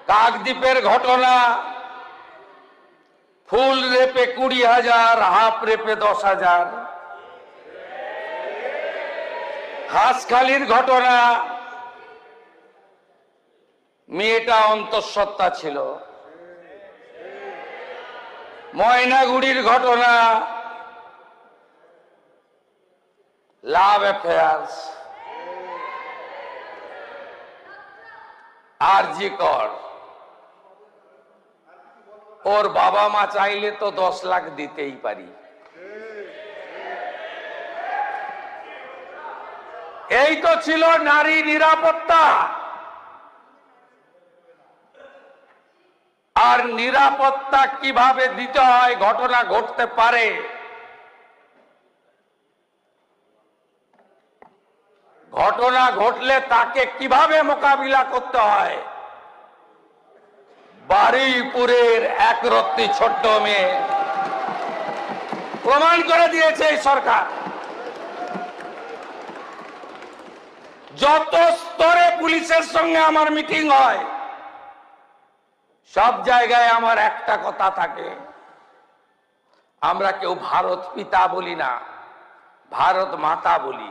কাকদ্বীপের ঘটনা, ফুল রেপে 20,000, হাফ রেপে 10,000। হাঁসখালির ঘটনা, মেয়েটা অন্তঃসত্ত্বা ছিল। ময়নাগুড়ির ঘটনা, লাভ অ্যাফেয়ার্স। আরজি কর, ওর বাবা মা চাইলে তো 10 লাখ দিতেই পারি। এই তো ছিল নারী নিরাপত্তা। আর নিরাপত্তা কিভাবে দিতে হয়, ঘটনা ঘটতে পারে, ঘটনা ঘটলে তাকে কিভাবে মোকাবিলা করতে হয়, বারুইপুরের একরত্তি ছোট্ট মেয়ে প্রমাণ করে দিয়েছে এই সরকার। যত স্তরে পুলিশের সঙ্গে আমার মিটিং হয়, সব জায়গায় আমার একটা কথা থাকে, আমরা কেউ ভারত পিতা বলি না, ভারত মাতা বলি।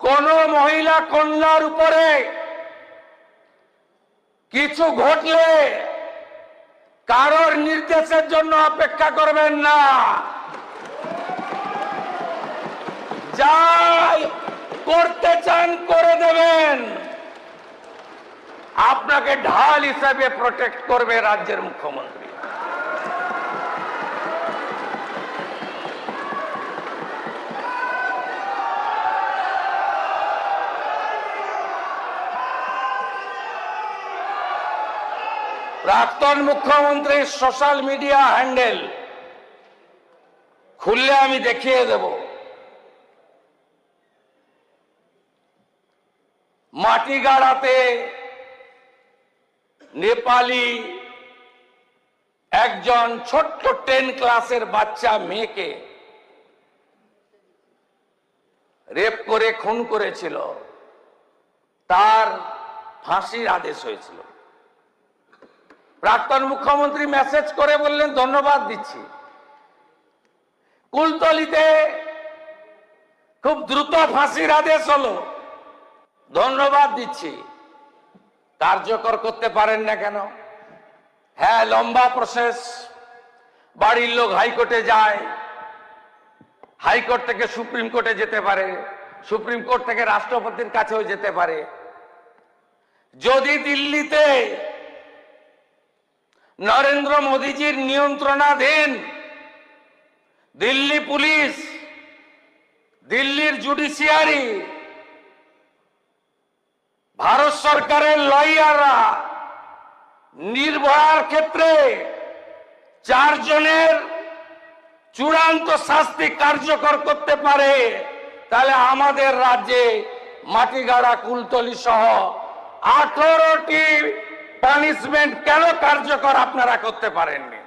কোন মহিলা কন্যার উপরে কিছু ঘটলে কারোর নির্দেশের জন্য অপেক্ষা করবেন না, যাই করতে চান করে দেবেন। আপনাকে ঢাল হিসেবে প্রোটেক্ট করবে রাজ্যের মুখ্যমন্ত্রী। প্রাক্তন মুখ্যমন্ত্রীর সোশ্যাল মিডিয়া হ্যান্ডেল খুললে আমি দেখিয়ে দেব। মাটিগাড়াতে নেপালি একজন ছোট্ট 10 ক্লাসের বাচ্চা মেয়েকে রেপ করে খুন করেছিল, তার ফাঁসির আদেশ হয়েছিল। প্রাক্তন মুখ্যমন্ত্রী মেসেজ করে বললেন, ধন্যবাদ দিচ্ছি। কুলতলিতে খুব দ্রুত ফাঁসির আদেশ হলো, ধন্যবাদ দিচ্ছি। কার্যকর করতে পারেন না কেন? হ্যাঁ, লম্বা প্রসেস, বাড়ির লোক হাইকোর্টে যায়, হাইকোর্ট থেকে সুপ্রিম কোর্টে যেতে পারে, সুপ্রিম কোর্ট থেকে রাষ্ট্রপতির কাছেও যেতে পারে। যদি দিল্লিতে নরেন্দ্র মোদীজির নিয়ন্ত্রণাধীন দিল্লি পুলিশ, দিল্লির জুডিশিয়ারি, ভারত সরকারের লয়াররা নির্ভয়ার ক্ষেত্রে 4 জনের চূড়ান্ত শাস্তি কার্যকর করতে পারে, তাহলে আমাদের রাজ্যে মাটিগাড়া, কুলতলি সহ 18টি পানিশমেন্ট কেন কার্যকর আপনারা করতে পারেননি?